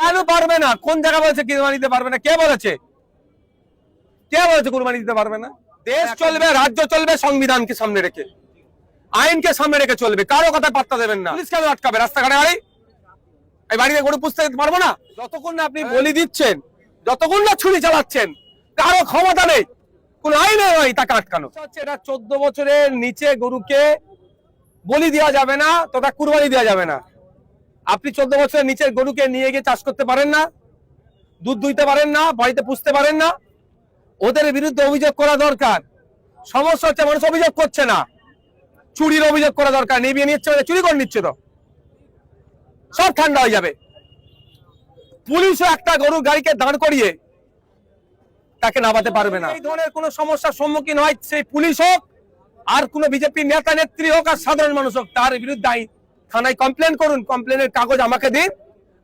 কেন পারবে না? কোন জায়গা বলেছে কুরবানি দিতে পারবে না? কে বলেছে? কে বলেছে কুরবানি দিতে পারবে না? দেশ চলবে, রাজ্য চলবে সংবিধানকে সামনে রেখে, আইনকে সামনে রেখে চলবে। কারো কথা পাত্তা দেবেন না। পুলিশ কেন আটকাবে রাস্তাঘাটে? গাড়ি এই বাড়িতে গরু পুষতে পারবো না? যতক্ষণ না আপনি বলি দিচ্ছেন, যতক্ষণ না ছুরি চালাচ্ছেন, কারো ক্ষমতা নেই, কোন আইনে নয় তাকে আটকানো। এটা 14 বছরের নিচে গরুকে বলি দেওয়া যাবে না, তথা কুরবানি দেওয়া যাবে না। আপনি 14 বছরের নিচের গরুকে নিয়ে গিয়ে চাষ করতে পারেন না, দুধ দুইতে পারেন না, বাড়িতে পুষতে পারেন না। ওদের বিরুদ্ধে অভিযোগ করা দরকার। সমস্যা হচ্ছে মানুষ অভিযোগ করছে না, চুরির অভিযোগ করা দরকার। নিবিয়ে নিচ্ছে, চুরি করে নিচ্ছে, তো সব ঠান্ডা হয়ে যাবে। পুলিশও একটা গরুর গাড়িকে দাঁড় করিয়ে তাকে নামাতে পারবে না। এই ধরনের কোন সমস্যার সম্মুখীন হয় সেই পুলিশ হোক, আর কোন বিজেপি নেতা নেত্রী হোক, আর সাধারণ মানুষ হোক, তার বিরুদ্ধে থানায় কমপ্লেন করুন। কমপ্লেনের কাগজ আমাকে দিন,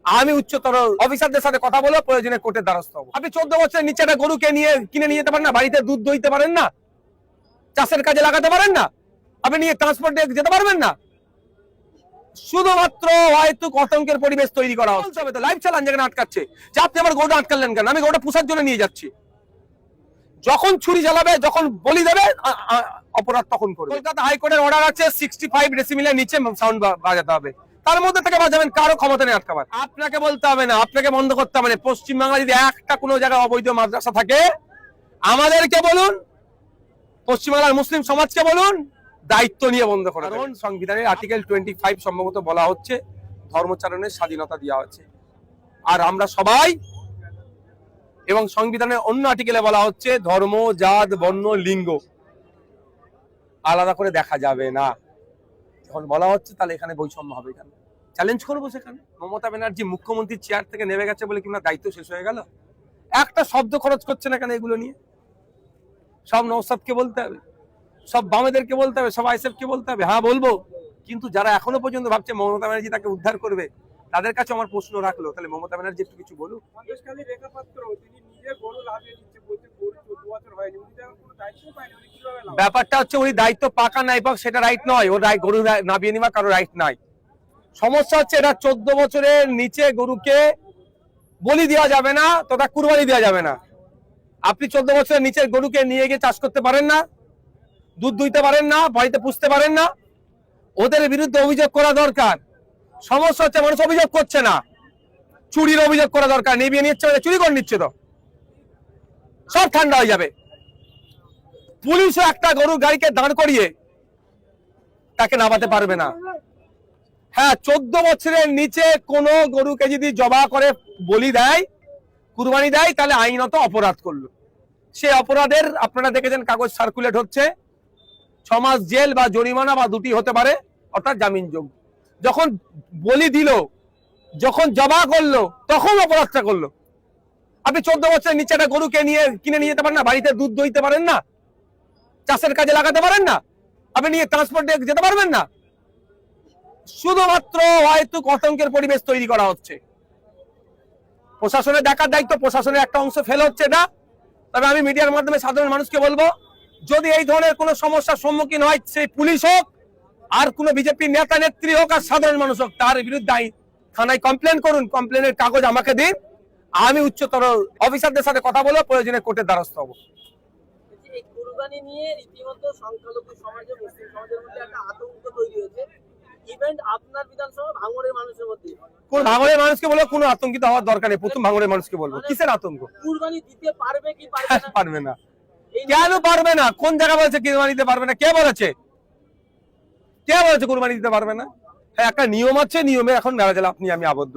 আমি উচ্চতর অফিসারদের সাথে কথা বলে প্রয়োজনে কোর্টের দ্বারস্থ হবো। আপনি 14 বছরের নিচে একটা গরুকে নিয়ে কিনে নিয়ে যেতে পারেন না, বাড়িতে দুধ দইতে পারেন না, চাষের কাজে লাগাতে পারেন না, আপনি নিয়ে ট্রান্সপোর্ট দিয়ে যেতে পারবেন না। শুধুমাত্র হয়তো আতঙ্কের পরিবেশ তৈরি করা হচ্ছে। লাইভ চালান যেখানে আটকাচ্ছে, যে আপনি আমার গরুটা আটকালেন কেন? আমি গরুটা পুষার জন্য নিয়ে যাচ্ছি। যখন ছুরি চালাবে, যখন বলি দেবে, অপরাধ তখন করবে। কলকাতা হাইকোর্টের অর্ডার আছে 65 ডেসিমিলের নিচে সাউন্ড বাজাতে হবে। তার মধ্যে থেকে বাজাবেন, কারো ক্ষমতা নেই আটকাবার। আপনাকে বলতে হবে না, আপনাকে বন্ধ করতে হবে না। পশ্চিমবাংলায় যদি একটা কোনো জায়গায় অবৈধ মাদ্রাসা থাকে, আমাদেরকে বলুন, পশ্চিমবাংলার মুসলিম সমাজকে বলুন, দায়িত্ব নিয়ে বন্ধ করে। কারণ সংবিধানের আর্টিকেল 25 সম্ভবত বলা হচ্ছে ধর্মচারণের স্বাধীনতা দেওয়া হচ্ছে। আর আমরা সবাই, এবং সংবিধানের অন্য আর্টিকেলে বলা হচ্ছে ধর্ম, জাত, বর্ণ, লিঙ্গ আলাদা করে দেখা যাবে না। যখন বলা হচ্ছে তাহলে এখানে বৈষম্য হবে কেন? চ্যালেঞ্জ করবো সেখানে। মমতা ব্যানার্জি মুখ্যমন্ত্রীর চেয়ার থেকে নেমে গেছে বলে কিনা দায়িত্ব শেষ হয়ে গেল? একটা শব্দ খরচ করছে না কেন এগুলো নিয়ে? সব নওশাদকে বলতে হবে, সব বামেদেরকে বলতে হবে, সব আইএসএফকে বলতে হবে। হ্যাঁ বলবো, কিন্তু যারা এখনো পর্যন্ত ভাবছে মমতা ব্যানার্জি তাকে উদ্ধার করবে, তাদের কাছে আমার প্রশ্ন রাখলো, তাহলে মমতা ব্যানার্জি একটু কিছু বলুক। ব্যাপারটা হচ্ছে উনি দায়িত্ব পাকা নাই পাক সেটা রাইট নয়, ওর গরু নাবিয়ে নিবা কারো রাইট নাই। সমস্যা হচ্ছে এটা 14 বছরের নিচে গরুকে বলি দেওয়া যাবে না, তথা কুরবানি দেওয়া যাবে না। আপনি 14 বছরের নিচের গরুকে নিয়ে গিয়ে চাষ করতে পারেন না, দুধ দুইতে পারেন না, বাড়িতে পুষতে পারেন না। ওদের বিরুদ্ধে অভিযোগ করা দরকার। সমস্যা হচ্ছে মানুষ অভিযোগ করছে না, চুরির অভিযোগ করা দরকার। নিবিয়ে নিচ্ছে, চুরি করে নিচ্ছে, তো সব ঠান্ডা হয়ে যাবে। পুলিশও একটা গরুর গাড়িকে দাঁড় করিয়ে তাকে নামাতে পারবে না। হ্যাঁ, 14 বছরের নিচে কোন গরুকে যদি জবা করে বলি দেয়, কুরবানি দেয়, তাহলে আইনত অপরাধ করলো। সে অপরাধের আপনারা দেখেছেন কাগজ সার্কুলেট হচ্ছে, 6 মাস জেল বা জরিমানা বা দুটি হতে পারে, অর্থাৎ জামিনযোগ্য। যখন বলি দিল, যখন জবা করলো, তখন অপরাধটা করলো। আপনি 14 বছরের নিচে একটা গরুকে নিয়ে কিনে নিয়ে যেতে পারেন না, বাড়িতে দুধ দইতে পারেন না, চাষের কাজে লাগাতে পারেন না, আপনি নিয়ে ট্রান্সপোর্ট দিয়ে যেতে পারবেন না। শুধুমাত্র হয়তো আতঙ্কের পরিবেশ তৈরি করা হচ্ছে। প্রশাসনের দেখার দায়িত্ব, প্রশাসনের একটা অংশ ফেল হচ্ছে না। তবে আমি মিডিয়ার মাধ্যমে সাধারণ মানুষকে বলবো, যদি এই ধরনের কোনো সমস্যার সম্মুখীন হয় সেই পুলিশ হোক, আর কোন বিজেপি নেতা নেত্রী হোক, আর সাধারণ মানুষ হোক, তার বিরুদ্ধে থানায় কমপ্লেন করুন। কমপ্লেনের কাগজ আমাকে দিন, আমি উচ্চতর অফিসারদের সাথে কথা বলে প্রয়োজনে কোর্টের দ্বারস্থ হবো। কুরবানি নিয়ে রীতিমতো সংখ্যালঘু সমাজে, মুসলিম সমাজের মধ্যে একটা আতঙ্ক তৈরি হয়েছে। ইভেন্ট আপনার বিধানসভা ভাঙড়ের মানুষের মধ্যে। কোন ভাঙড়ের মানুষকে বলবো কোনো আতঙ্কিত হওয়ার দরকার নেই। প্রথম ভাঙড়ের মানুষকে বলবো, কিসের আতঙ্ক? কুরবানি দিতে পারবে কি পারবে না? কেন পারবে না? কোন জায়গা বলেছে কুরবানি দিতে পারবে না? কে বলেছে? কে বলেছে কুরবানি দিতে পারবে না? হ্যাঁ, একটা নিয়ম আছে, নিয়মে এখন মেলাজেলা আপনি আমি আবদ্ধ।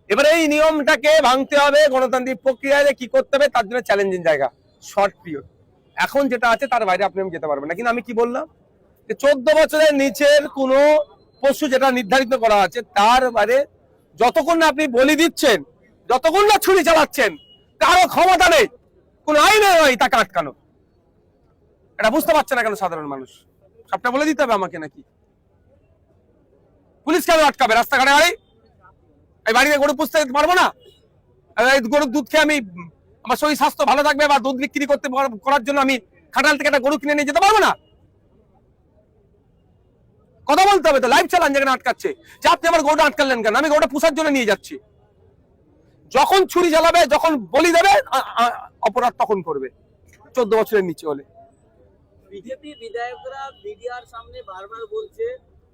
এবারে এই নিয়মটাকে ভাঙতে হবে, গণতান্ত্রিক প্রক্রিয়ায় কি করতে হবে তার জন্য চ্যালেঞ্জিং জায়গা, শর্ট পিরিয়ড। এখন যেটা আছে তার বাইরে আপনি আমি যেতে পারবেন না। কিন্তু আমি কি বললাম, 14 বছরের নিচের কোন পশু যেটা নির্ধারিত করা আছে, তার বাইরে যতক্ষণ না আপনি বলি দিচ্ছেন, যতক্ষণ না ছুরি চালাচ্ছেন, কারো ক্ষমতা নেই, কোন আইনে নয় তাকে আটকানো। এটা বুঝতে পারছে না কেন সাধারণ মানুষ? সবটা বলে দিতে হবে আমাকে নাকি? পুলিশ কেন আটকাবে রাস্তাঘাটে? গাড়ি এই বাড়িতে গরু পুষতে পারবো না? গরুর দুধ খেয়ে আমি আমার শরীর স্বাস্থ্য ভালো থাকবে, বা দুধ বিক্রি করার জন্য আমি খাটাল থেকে একটা গরু কিনে নিয়ে যেতে পারবো না? কথা বলতে হবে তো। লাইভ চালান যেখানে আটকাচ্ছে, যে আপনি আমার গরুটা আটকালেন কেন? আমি গরুটা পুষার জন্য নিয়ে যাচ্ছি। যখন ছুরি চালাবে, যখন বলি দেবে, অপরাধ তখন করবে, 14 বছরের নিচে হলে। বিজেপি বিধায়করা মিডিয়ার সামনে বারবার বলছে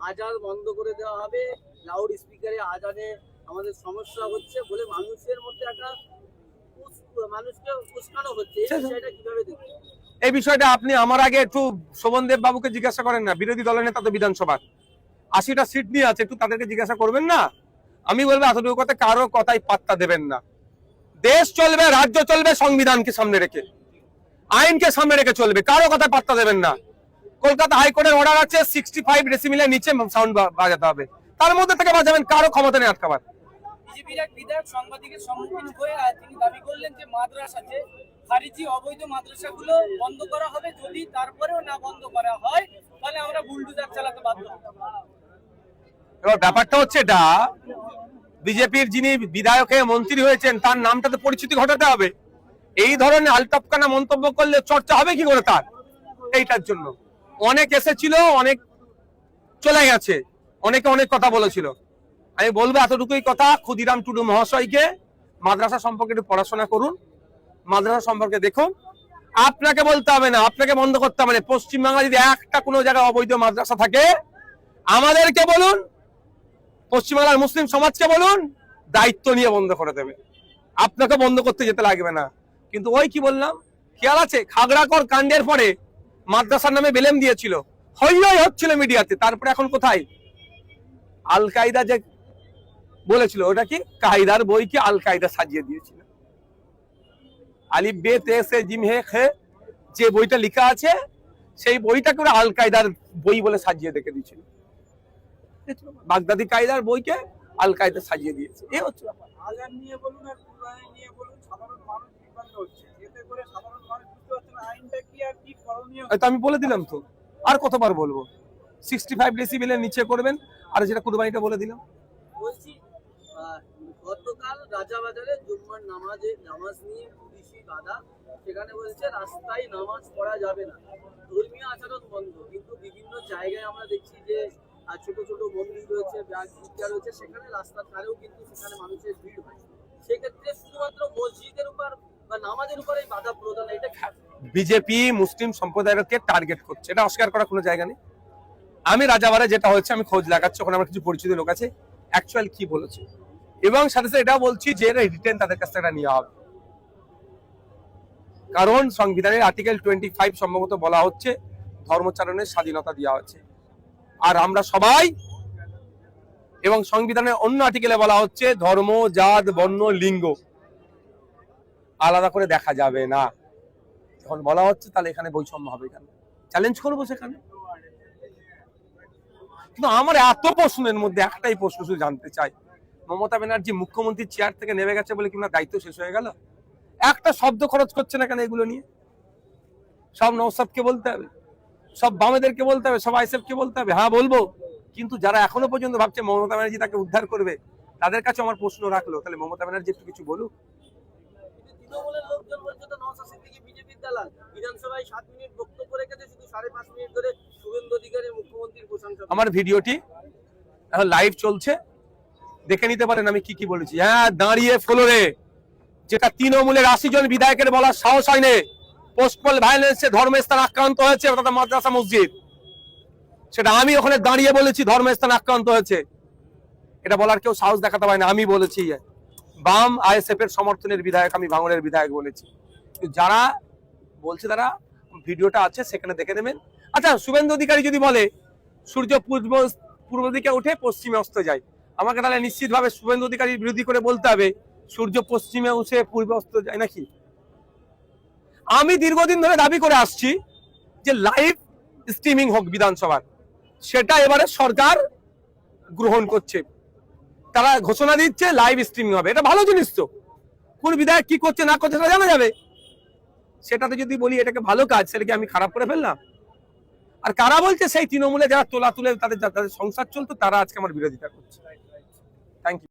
আজান বন্ধ করে দেওয়া হবে, লাউড স্পিকারে আজানে আমাদের সমস্যা হচ্ছে বলে মানুষের মধ্যে একটা মানুষকে উস্কানো হচ্ছে। এই বিষয়টা কিভাবে দেখছেন? এই বিষয়টা আপনি আমার আগে একটু শোভন দেব বাবুকে জিজ্ঞাসা করেন না, বিরোধী দলের নেতা তো বিধানসভার 80টা সিট নিয়ে আছে, একটু তাদেরকে জিজ্ঞাসা করবেন না। আমি বলবো এতটুকু কথা, কারো কথাই পাত্তা দেবেন না। দেশ চলবে, রাজ্য চলবে সংবিধানকে সামনে রেখে, আইনকে সামনে রেখে চলবে, কারো কথায় পাত্তা দেবেন না। কলকাতা হাইকোর্টের অর্ডার আছে 65 ডেসিমিলের নিচে সাউন্ড বাজাতে হবে, তার মধ্যে থেকে বাজাবেন, কারো ক্ষমতা নেই আটকাবার। বিজেপির এক বিধায়ক সাংবাদিকের সম্মুখীন হয়ে তিনি দাবি করলেন যে মাদ্রাসা, যে খারিজি অবৈধ মাদ্রাসাগুলো বন্ধ করা হবে, যদি তারপরেও না বন্ধ করা হয় তাহলে আমরা বুলডোজার চালাতে বাধ্য হব। এবার ব্যাপারটা হচ্ছে এটা, বিজেপির যিনি বিধায়কে মন্ত্রী হয়েছেন তার নামটা তো পরিচিতি ঘটাতে হবে। এই ধরনের আলটপকানা মন্তব্য করলে চর্চা হবে কি করে তার? এইটার জন্য অনেক এসেছিল, অনেক চলে গেছে, অনেকে অনেক কথা বলেছিল। আমি বলবো এতটুকুই কথা, ক্ষুদিরাম টুডু মহাশয়কে মাদ্রাসা সম্পর্কে একটু পড়াশোনা করুন, মাদ্রাসা সম্পর্কে দেখুন। আপনাকে বলতে হবে না, আপনাকে বন্ধ করতে হবে না। পশ্চিমবাংলা যদি একটা কোনো জায়গায় অবৈধ মাদ্রাসা থাকে, আমাদেরকে বলুন, পশ্চিমবাংলার মুসলিম সমাজকে বলুন, দায়িত্ব নিয়ে বন্ধ করে দেবে, আপনাকে বন্ধ করতে যেতে লাগবে না। কিন্তু ওই কি বললাম, খেয়াল আছে, খাগড়াকর কাণ্ডের পরে মাদ্রাসার নামে বেলেম দিয়েছিল, হই হচ্ছিল মিডিয়াতে, তারপরে এখন কোথায়? আল কায়দা যে বলেছিল, ওটা কি কায়দার বইকে আল কায়দা সাজিয়ে দিয়েছিল। আলিফ বে তে সে জিম হে খে যে বইটা লেখা আছে, সেই বইটাকে ওরা আল কায়দার বই বলে সাজিয়ে দেখে দিয়েছিল। বাগদাদি কায়দার বইকে আল কায়দা সাজিয়ে দিয়েছে। এই হচ্ছে ব্যাপার। আজান নিয়ে বলুন আর কুরবানি নিয়ে বলুন, সাধারণ মানুষ বিভ্রান্ত হচ্ছে, এতে করে সাধারণ মানুষ বুঝতে পারছে না আইনটা কি আর কি করণীয়। তো আমি বলে দিলাম তো, আর কতবার বলবো? 65 ডেসিবেলের নিচে করবেন, আর যেটা কুরবানিটা বলে দিলাম। বলছি গতকাল রাজাবাজারে জুম্মার নামাজ নিয়ে পুলিশি বাধা, সেখানে বলছে রাস্তায় নামাজ পড়া যাবে না, ধর্মীয় আচরণ বন্ধ। কিন্তু বিভিন্ন জায়গায় আমরা দেখছি যে ছোট ছোট মন্দির রয়েছে, গির্জা রয়েছে, সেখানে রাস্তার ধারেও কিন্তু সেখানে মানুষের ভিড় হয়। সেক্ষেত্রে শুধুমাত্র মসজিদের উপর বা নামাজের উপরে বাধা প্রদান, এটা বিজেপি মুসলিম সম্প্রদায়কে টার্গেট করছে, এটা অস্বীকার করার কোনো জায়গা নেই। আমি রাজাবারে যেটা হচ্ছে আমি খোঁজ লাগাচ্ছি, ওখানে আমার কিছু পরিচিত লোক আছে, অ্যাকচুয়াল কি বলেছে, এবং সাথে সাথে এটাও বলছি যে রিটেন তাদের কাছ থেকে নেওয়া হবে। কারণ সংবিধানের আর্টিকেল 25 সম্ভবত বলা হচ্ছে ধর্মচারণের স্বাধীনতা দেওয়া হচ্ছে, আর আমরা সবাই, এবং সংবিধানের অন্য আর্টিকেলে বলা হচ্ছে ধর্ম, জাত, বর্ণ, লিঙ্গ আলাদা করে দেখা যাবে না। যখন বলা হচ্ছে তাহলে এখানে বৈষম্য হবে কেন? চ্যালেঞ্জ করবো সেখানে। কিন্তু আমার এত প্রশ্নের মধ্যে একটাই প্রশ্ন শুধু জানতে চাই, মমতা ব্যানার্জি মুখ্যমন্ত্রীর চেয়ার থেকে নেমে গেছে বলে কি না দায়িত্ব শেষ হয়ে গেল? একটা শব্দ খরচ করছে না কেন এগুলো নিয়ে? সব নওশাদকে বলতে হবে, সব বামেদেরকে বলতে হবে, সব আইএসএফকে বলতে হবে। হ্যাঁ বলবো, কিন্তু যারা এখনো পর্যন্ত ভাবছে মমতা ব্যানার্জি তাকে উদ্ধার করবে, তাদের কাছে আমার প্রশ্ন রাখলো, তাহলে মমতা ব্যানার্জি একটু কিছু বলুক। তৃণমূলের লোকজন বলছে তো নওশাদ সিদ্দিকী বিজেপির দালাল, বিধানসভায় 7 মিনিট বক্তব্য রেখেছে, শুধু 5.5 মিনিট ধরে শুভেন্দু অধিকারী মুখ্যমন্ত্রীর প্রশংসা। আমার ভিডিওটি এখন লাইভ চলছে, দেখে নিতে পারেন আমি কি কি বলেছি। হ্যাঁ, দাঁড়িয়ে ফ্লোরে যেটা তৃণমূলের 80 জন বিধায়কের বলার সাহস হয়নি, পোস্টপল ভায়োলেন্সে ধর্মস্থান আক্রান্ত হয়েছে, অর্থাৎ মাদ্রাসা মসজিদ, সেটা আমি ওখানে দাঁড়িয়ে বলেছি ধর্মস্থান আক্রান্ত হয়েছে। এটা বলার কেউ সাহস দেখাতে পারে না, আমি বলেছি। বাম আইএসএফ এর সমর্থনের বিধায়ক, আমি ভাঙড়ের বিধায়ক বলেছি। যারা বলছে তারা ভিডিওটা আছে, সেখানে দেখে নেবেন। আচ্ছা, শুভেন্দু অধিকারী যদি বলে সূর্য পূর্ব দিকে উঠে পশ্চিমে অস্ত যায়, আমাকে তাহলে নিশ্চিতভাবে শুভেন্দু অধিকারীর বিরোধী করে বলতে হবে সূর্য পশ্চিমে উঠে পূর্বে অস্ত যায় নাকি? আমি দীর্ঘদিন ধরে দাবি করে আসছি যে লাইভ স্ট্রিমিং হোক বিধানসভার, সেটা এবারে সরকার গ্রহণ করছে, তারা ঘোষণা দিচ্ছে লাইভ স্ট্রিমিং হবে। এটা ভালো জিনিস তো, কোন বিধায়ক কি করছে না করছে সেটা জানা যাবে। সেটাতে যদি বলি এটাকে ভালো কাজ, সেটাকে আমি খারাপ করে ফেললাম? আর কারা বলছে? সেই তৃণমূলে যারা তোলা তুলে তাদের সংসার চলতো, তারা আজকে আমার বিরোধিতা করছে।